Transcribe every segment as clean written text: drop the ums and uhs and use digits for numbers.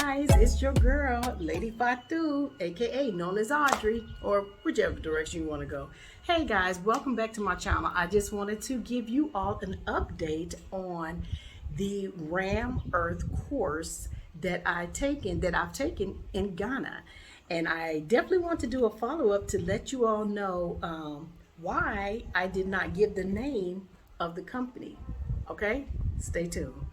guys, it's your girl, Lady Fatu, aka known as Audrey, or whichever direction you want to go. Hey guys, welcome back to my channel. I just wanted to give you all an update on the Ram Earth course that I've taken in Ghana. And I definitely want to do a follow-up to let you all know why I did not give the name of the company. Okay, stay tuned.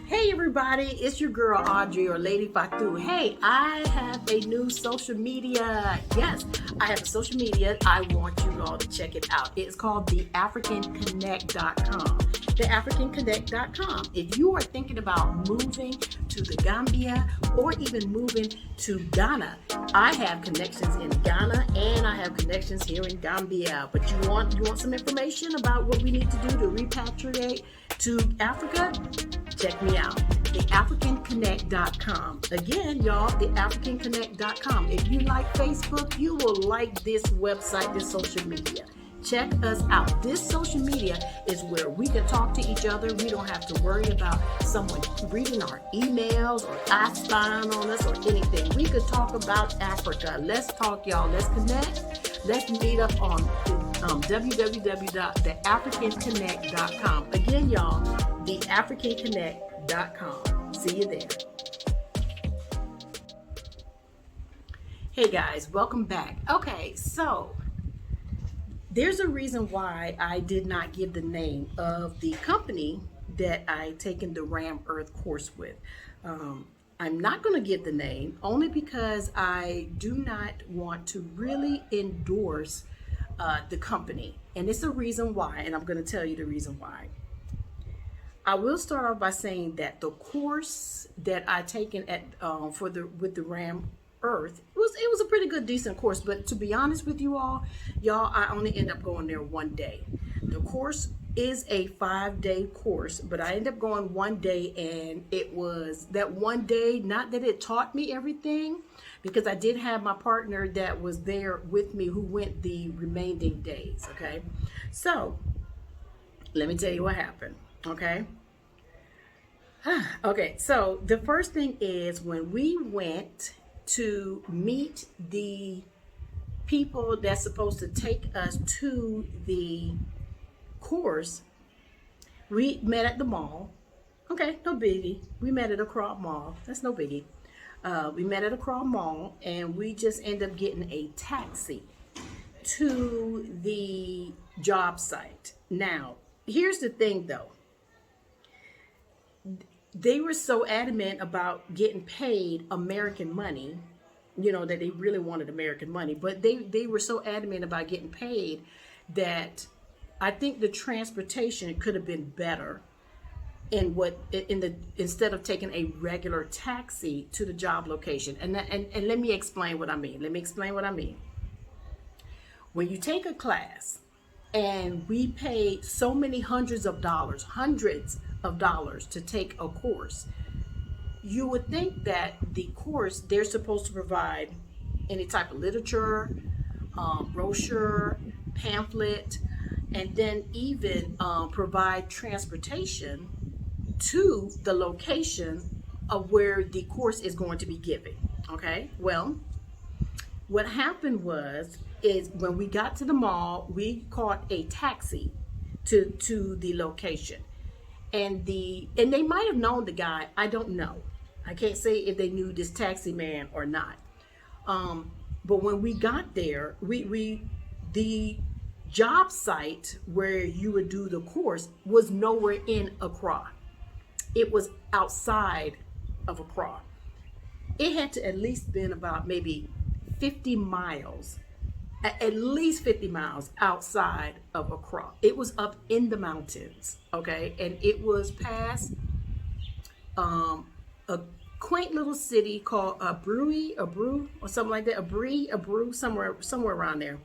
Hey everybody, it's your girl Audrey or Lady Fatu. Hey, I have a new social media. Yes, I have a social media. I want you all to check it out. It's called TheAfricanConnect.com. TheAfricanConnect.com. If you are thinking about moving to the Gambia or even moving to Ghana, I have connections in Ghana and I have connections here in Gambia. But you want some information about what we need to do to repatriate to Africa? Check me out, TheAfricanConnect.com. Again, y'all, TheAfricanConnect.com. If you like Facebook, you will like this website, this social media. Check us out. This social media is where we can talk to each other. We don't have to worry about someone reading our emails or spying on us or anything. We could talk about Africa. Let's talk, y'all. Let's connect. Let's meet up on www.theafricanconnect.com. Again, y'all, TheAfricanConnect.com. See you there. Hey guys, welcome back. Okay, so there's a reason why I did not give the name of the company that I taken the Ram Earth course with. I'm not going to give the name only because I do not want to really endorse the company. And it's a reason why, and I'm going to tell you the reason why. I will start off by saying that the course that I taken with the Ram Earth, it was a pretty good, decent course. But to be honest with you all, I only end up going there one day. The course is a 5-day course, but I ended up going one day, and it was that one day, not that it taught me everything, because I did have my partner that was there with me who went the remaining days. Okay, so let me tell you what happened. Okay. Okay, so the first thing is when we went to meet the people that's supposed to take us to the course, we met at the mall. Okay, no biggie. We met at Accra Mall. That's no biggie. We met at Accra Mall, and we just ended up getting a taxi to the job site. Now, here's the thing though. They were so adamant about getting paid American money, that they really wanted American money, but they were so adamant about getting paid that I think the transportation could have been better instead of taking a regular taxi to the job location. And let me explain what I mean. When you take a class and we pay so many hundreds of dollars to take a course, you would think that the course, they're supposed to provide any type of literature, brochure, pamphlet, and then even provide transportation to the location of where the course is going to be given. Okay, well, what happened is when we got to the mall, we caught a taxi to the location. And they might have known the guy. I don't know. I can't say if they knew this taxi man or not. But when we got there, the job site where you would do the course was nowhere in Accra. It was outside of Accra. It had to at least been about maybe 50 miles. At least 50 miles outside of Accra. It was up in the mountains, okay? And it was past a quaint little city called Abru, or something like that. Abru, somewhere around there.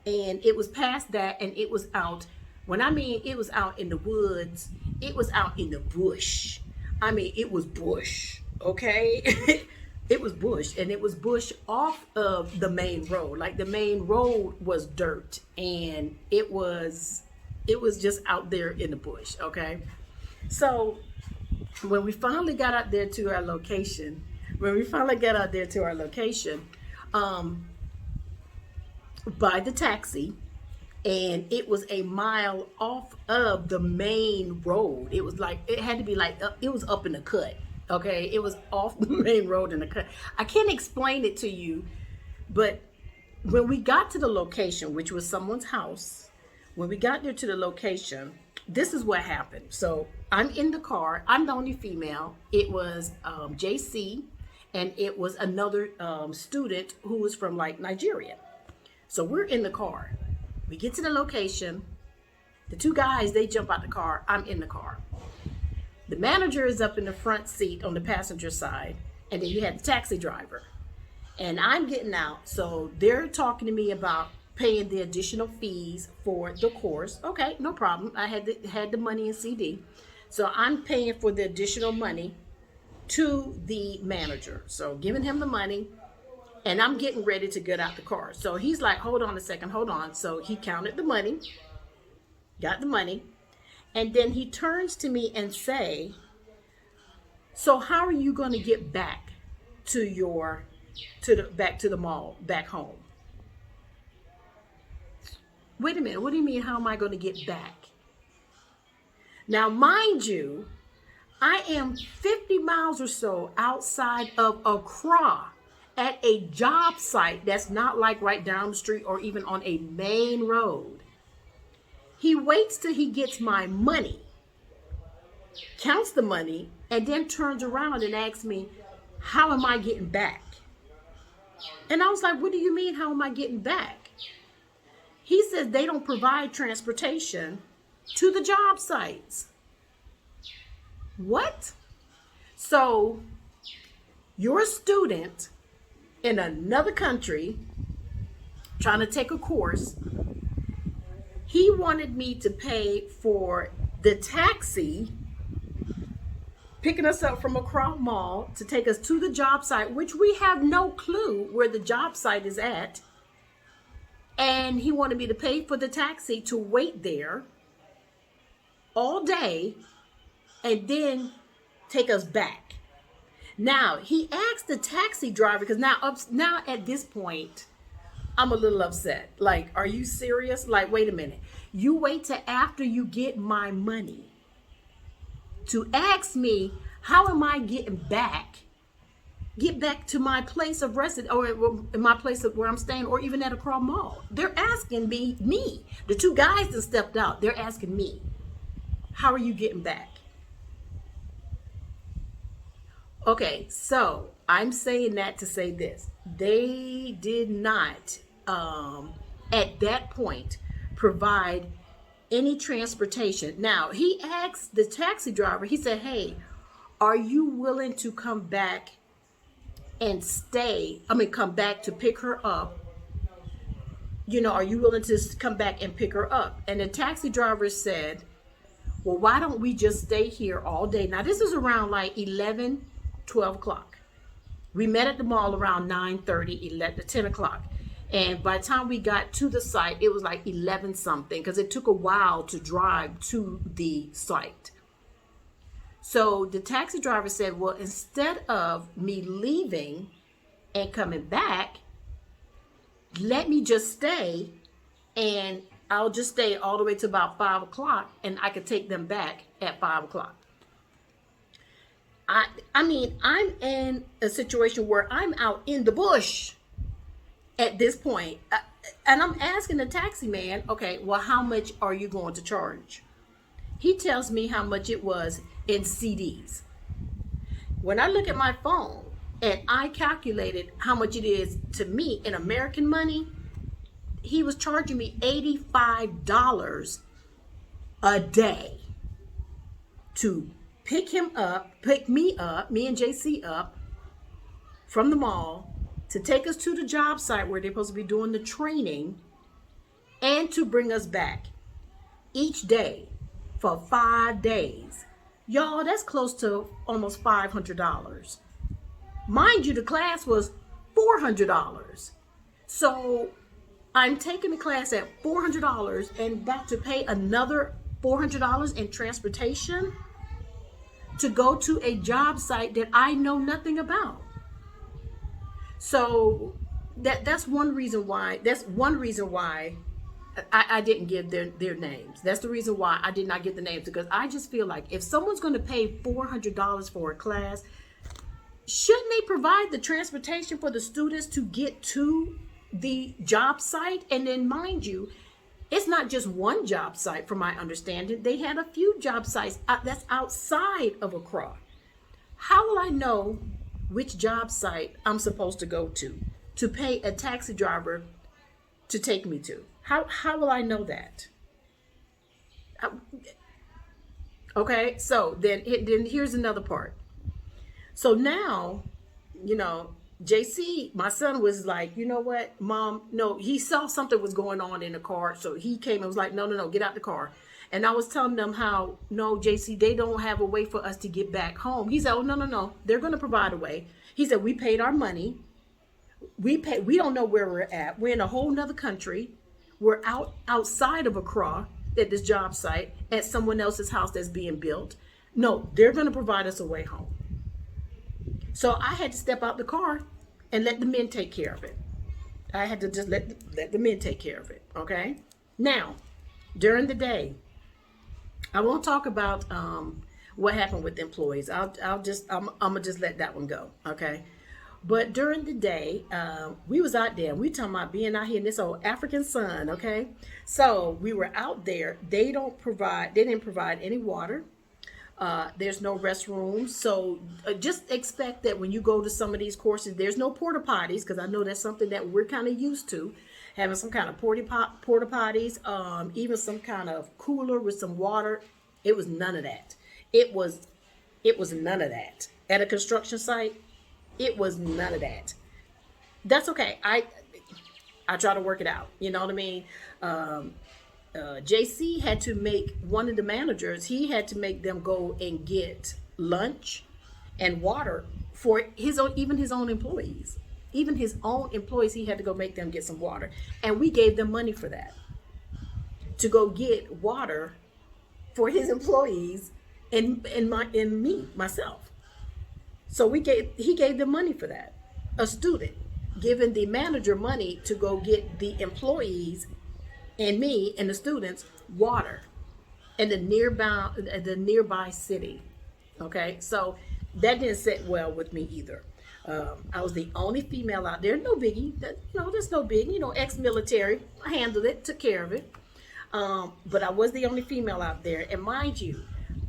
And it was past that, and it was out. When I mean it was out in the woods, it was out in the bush. I mean, it was bush, okay? It was bush, and it was bush off of the main road. Like the main road was dirt, and it was It was just out there in the bush, okay? So when we finally got out there to our location, by the taxi, and it was a mile off of the main road. It was like, it had to be like, it was up in the cut, okay? It was off the main road in the cut. I can't explain it to you, but when we got to the location, which was someone's house, when we got there to the location, this is what happened. So I'm in the car. I'm the only female. It was JC, and it was another student who was from like Nigeria. So we're in the car. We get to the location. The two guys, they jump out the car. I'm in the car. The manager is up in the front seat on the passenger side, and then you had the taxi driver. And I'm getting out. So they're talking to me about paying the additional fees for the course. Okay, no problem. I had the money in CD. So I'm paying for the additional money to the manager. So giving him the money, and I'm getting ready to get out the car. So he's like, hold on a second, hold on. So he counted the money, got the money, and then he turns to me and say, so how are you going to get back to the mall, back home? Wait a minute, what do you mean, how am I going to get back? Now, mind you, I am 50 miles or so outside of Accra at a job site that's not like right down the street or even on a main road. He waits till he gets my money, counts the money, and then turns around and asks me, how am I getting back? And I was like, what do you mean, how am I getting back? He says they don't provide transportation to the job sites. What? So you're a student in another country trying to take a course. He wanted me to pay for the taxi picking us up from Accra Mall to take us to the job site, which we have no clue where the job site is at. And he wanted me to pay for the taxi to wait there all day and then take us back. Now, he asked the taxi driver, because now at this point, I'm a little upset. Like, are you serious? Like, wait a minute. You wait till after you get my money to ask me, how am I getting back? Get back to my place of residence, or in my place of where I'm staying, or even at Accra Mall. They're asking me. The two guys that stepped out, they're asking me, how are you getting back? Okay, so I'm saying that to say this. They did not, at that point, provide any transportation. Now, he asked the taxi driver, he said, hey, are you willing to come back and come back to pick her up? You know, are you willing to come back and pick her up? And the taxi driver said, well, why don't we just stay here all day? Now, this is around like 11, 12 o'clock. We met at the mall around 9:30, 10 o'clock. And by the time we got to the site, it was like 11 something, because it took a while to drive to the site. So the taxi driver said, well, instead of me leaving and coming back, let me just stay, and I'll just stay all the way to about 5 o'clock, and I could take them back at 5 o'clock. I mean, I'm in a situation where I'm out in the bush at this point. And I'm asking the taxi man, okay, well, how much are you going to charge? He tells me how much it was in CDs. When I look at my phone and I calculated how much it is to me in American money, he was charging me $85 a day to pick me and JC up from the mall, to take us to the job site where they're supposed to be doing the training, and to bring us back each day for 5 days. Y'all, that's close to almost $500. Mind you, the class was $400. So I'm taking the class at $400 and about to pay another $400 in transportation to go to a job site that I know nothing about. So that's one reason why. I didn't give their names. That's the reason why I did not get the names, because I just feel like if someone's going to pay $400 for a class, shouldn't they provide the transportation for the students to get to the job site? And then, mind you, it's not just one job site, from my understanding. They had a few job sites that's outside of Accra. How will I know which job site I'm supposed to go to pay a taxi driver to take me to? How will I know that? Okay, so then here's another part. So now, JC, my son, was like, you know what, Mom? No, he saw something was going on in the car. So he came and was like, no, get out the car. And I was telling them how, no, JC, they don't have a way for us to get back home. He said, oh, no, they're going to provide a way. He said, we paid our money. We don't know where we're at. We're in a whole nother country. We're outside of Accra at this job site at someone else's house that's being built. No, they're going to provide us a way home. So I had to step out the car and let the men take care of it. I had to just let the men take care of it. Okay. Now, during the day, I won't talk about what happened with employees. I'm gonna just let that one go. Okay. But during the day, we was out there. We talking about being out here in this old African sun. Okay. So we were out there. They didn't provide any water. There's no restrooms. So just expect that when you go to some of these courses, there's no porta potties, because I know that's something that we're kind of used to, having some kind of porta potties, even some kind of cooler with some water. It was none of that. It was none of that. At a construction site, it was none of that. That's okay. I try to work it out. You know what I mean? JC had to make one of the managers, he had to make them go and get lunch and water for his own employees. Even his own employees, he had to go make them get some water. And we gave them money for that, to go get water for his employees and myself. So he gave them money for that. A student giving the manager money to go get the employees and me and the students water in the nearby city. Okay, so that didn't sit well with me either. I was the only female out there. No biggie. That's no big. Ex-military. I handled it, took care of it. But I was the only female out there. And mind you,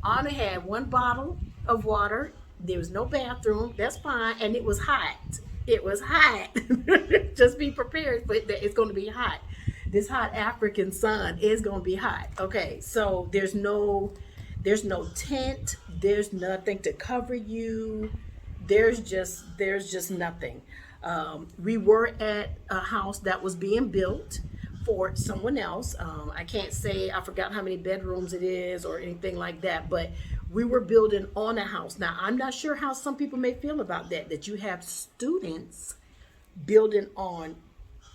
I only had one bottle of water. There was no bathroom. That's fine. And it was hot. It was hot. Just be prepared, but it's going to be hot. This hot African sun is going to be hot. Okay, so there's no tent. There's nothing to cover you. There's just nothing. We were at a house that was being built for someone else. I can't say, I forgot how many bedrooms it is or anything like that, but we were building on a house. Now, I'm not sure how some people may feel about that you have students building on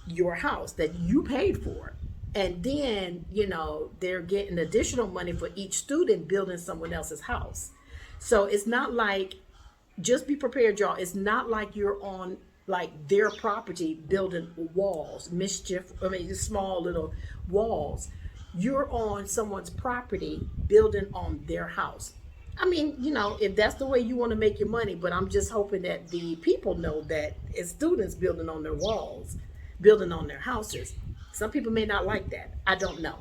your house that you paid for. And then, they're getting additional money for each student building someone else's house. So it's not like, just be prepared, y'all. It's not like you're on like their property building walls, small little walls. You're on someone's property building on their house. If that's the way you want to make your money, but I'm just hoping that the people know that it's students building on their walls, building on their houses. Some people may not like that. I don't know.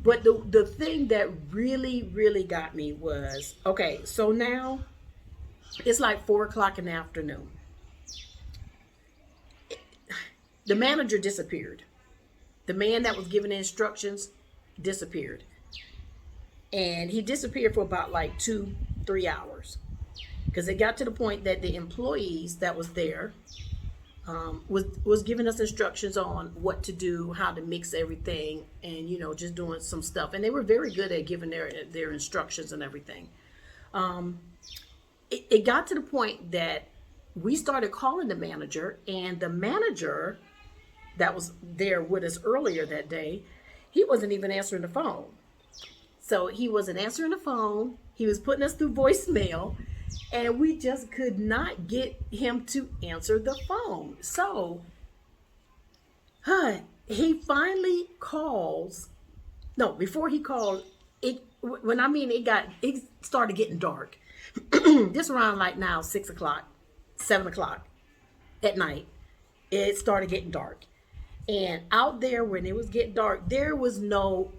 But the thing that really, really got me was, okay, so now it's like 4:00 in the afternoon. The manager disappeared. The man that was giving the instructions disappeared. And he disappeared for about like 2-3 hours. Because it got to the point that the employees that was there was giving us instructions on what to do, how to mix everything, and just doing some stuff. And they were very good at giving their instructions and everything. It got to the point that we started calling the manager, and the manager that was there with us earlier that day, he wasn't even answering the phone. So he wasn't answering the phone. He was putting us through voicemail, and we just could not get him to answer the phone. So he finally calls. No, before he called, it started getting dark. This around like now 6 o'clock, 7 o'clock at night. It started getting dark. And out there when it was getting dark, there's no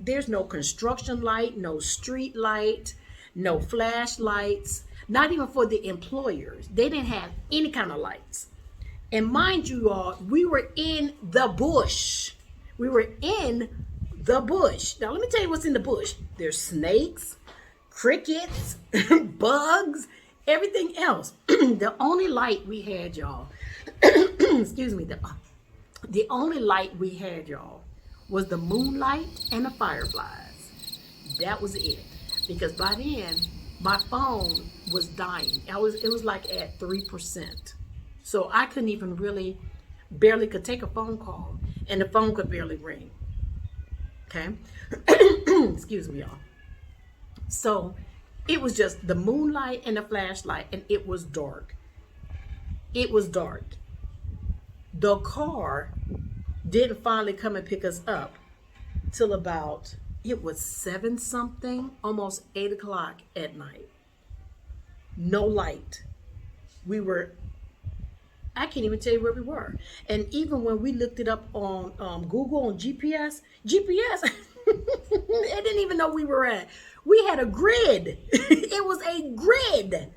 construction light, no street light, no flashlights, not even for the employers. They didn't have any kind of lights. And mind you all, we were in the bush. We were in the bush. Now let me tell you what's in the bush. There's snakes, crickets, bugs, everything else. The only light we had, y'all, excuse me, the only light we had, y'all, was the moonlight and the fireflies. That was it. Because by then, my phone was dying. It was like at 3%. So I couldn't even barely could take a phone call, and the phone could barely ring. Okay? Excuse me, y'all. So it was just the moonlight and the flashlight, and it was dark. It was dark. The car didn't finally come and pick us up till about, it was 7 something, almost 8 o'clock at night. No light. I can't even tell you where we were. And even when we looked it up on Google, on GPS, it didn't even know we were at. We had a grid. It was a grid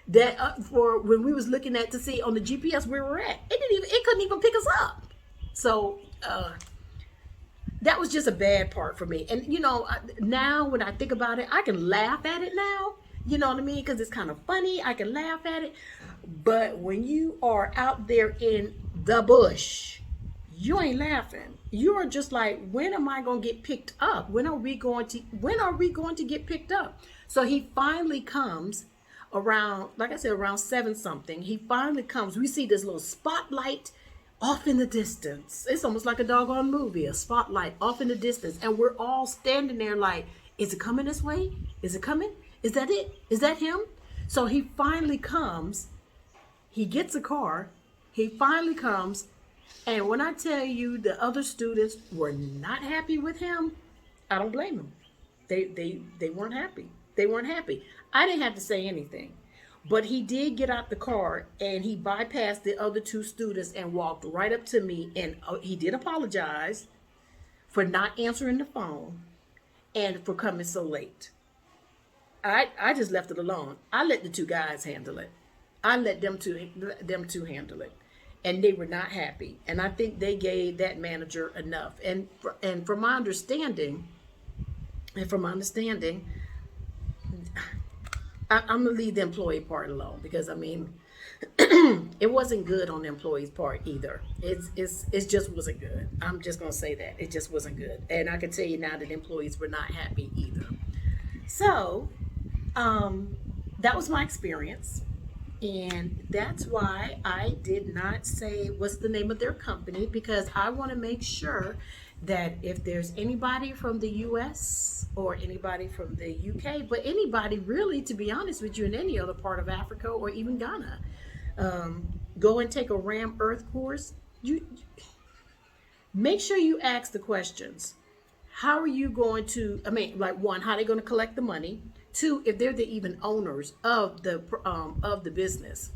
that for when we was looking at to see on the GPS where we're at. It couldn't even pick us up. So that was just a bad part for me. And now when I think about it, I can laugh at it now. You know what I mean? Because it's kind of funny. I can laugh at it. But when you are out there in the bush, you ain't laughing. You are just like, when am I going to get picked up? When are we going to get picked up? So he finally comes around, like I said, around 7 something. He finally comes. We see this little spotlight off in the distance. It's almost like a doggone movie, a spotlight off in the distance. And we're all standing there like, is it coming this way? Is it coming? Is that it? Is that him? So he finally comes. He gets a car. He finally comes. And when I tell you the other students were not happy with him, I don't blame them. They weren't happy. They weren't happy. I didn't have to say anything. But he did get out the car and he bypassed the other 2 students and walked right up to me. And he did apologize for not answering the phone and for coming so late. I just left it alone. I let the 2 guys handle it. I let them two handle it. And they were not happy. And I think they gave that manager enough. And from my understanding, I'm going to leave the employee part alone because, I mean, it wasn't good on the employee's part either. It just wasn't good. I'm just going to say that. It just wasn't good. And I can tell you now that employees were not happy either. So, that was my experience. And that's why I did not say what's the name of their company, because I want to make sure that if there's anybody from the US or anybody from the UK, but anybody really, to be honest with you, in any other part of Africa or even Ghana, go and take a Ram Earth course. You make sure you ask the questions. How are you going to, one, how are they going to collect the money? 2, if they're the even owners of the business.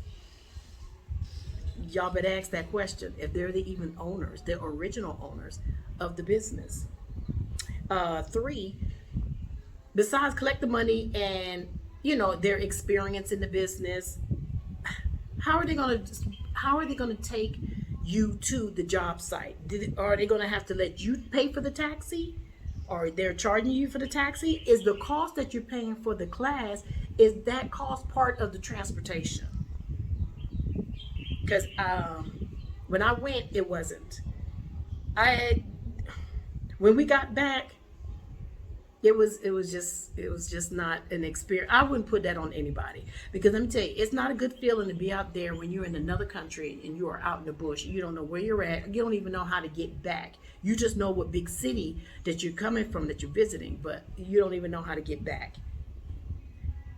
Y'all better ask that question. If they're the even owners, the original owners of the business. 3, besides collect the money and their experience in the business, how are they going to take you to the job site? Are they going to have to let you pay for the taxi? Or they're charging you for the taxi? Is the cost that you're paying for the class, is that cost part of the transportation? Because when I went, it wasn't. When we got back, it was just not an experience. I wouldn't put that on anybody, because let me tell you, it's not a good feeling to be out there when you're in another country and you are out in the bush. You don't know where you're at. You don't even know how to get back. You just know what big city that you're coming from, that you're visiting, but you don't even know how to get back.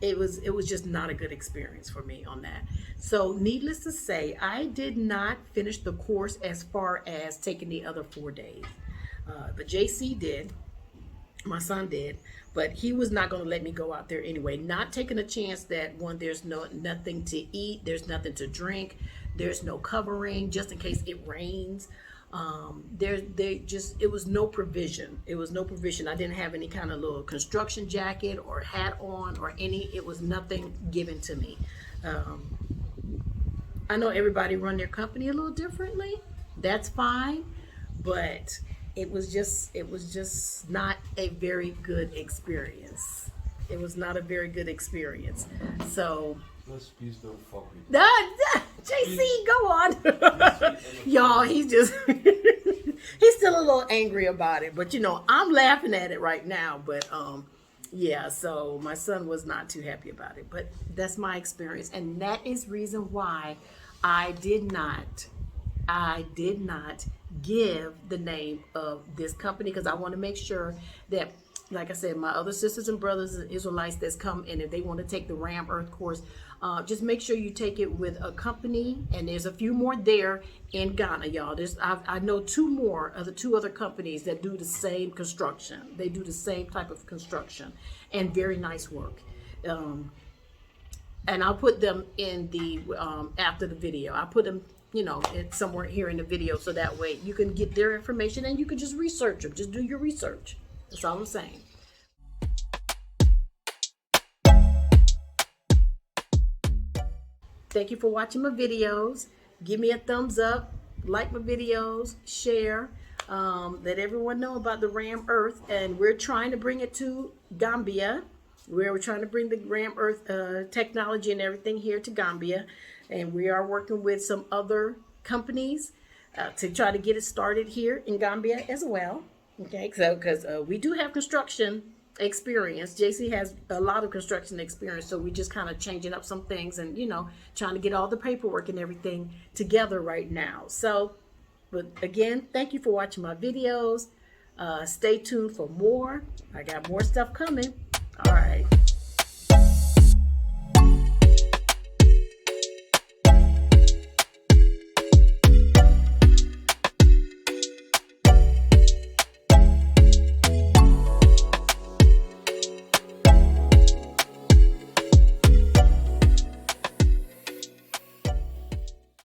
It was just not a good experience for me on that. So needless to say, I did not finish the course as far as taking the other 4 days. But JC did. My son did, but he was not going to let me go out there anyway. Not taking a chance that, one, there's nothing to eat, there's nothing to drink, there's no covering just in case it rains. It was no provision. It was no provision. I didn't have any kind of little construction jacket or hat on or it was nothing given to me. I know everybody run their company a little differently. That's fine, but it was just not a very good experience. It was not a very good experience. So Please don't fuck with nah, JC, go on. Y'all, he's still a little angry about it, but I'm laughing at it right now. But yeah, so my son was not too happy about it, but that's my experience, and that is reason why I did not give the name of this company, because I want to make sure that, like I said, my other sisters and brothers and Israelites that's come in, if they want to take the Ram Earth course, just make sure you take it with a company, and there's a few more there in Ghana, y'all. I know two other companies that do the same construction. They do the same type of construction and very nice work. And I'll put them in the after the video. I'll put them somewhere here in the video, so that way you can get their information and you can just research them. Just do your research. That's all I'm saying. Thank you for watching my videos. Give me a thumbs up, like my videos, share, let everyone know about the Ram Earth, and we're trying to bring it to Gambia. We're trying to bring the Ram Earth technology and everything here to Gambia, and we are working with some other companies to try to get it started here in Gambia as well. Okay, so because we do have construction experience. JC has a lot of construction experience, so we just kind of changing up some things and trying to get all the paperwork and everything together right now. So, but again, thank you for watching my videos. Stay tuned for more. I got more stuff coming. All right.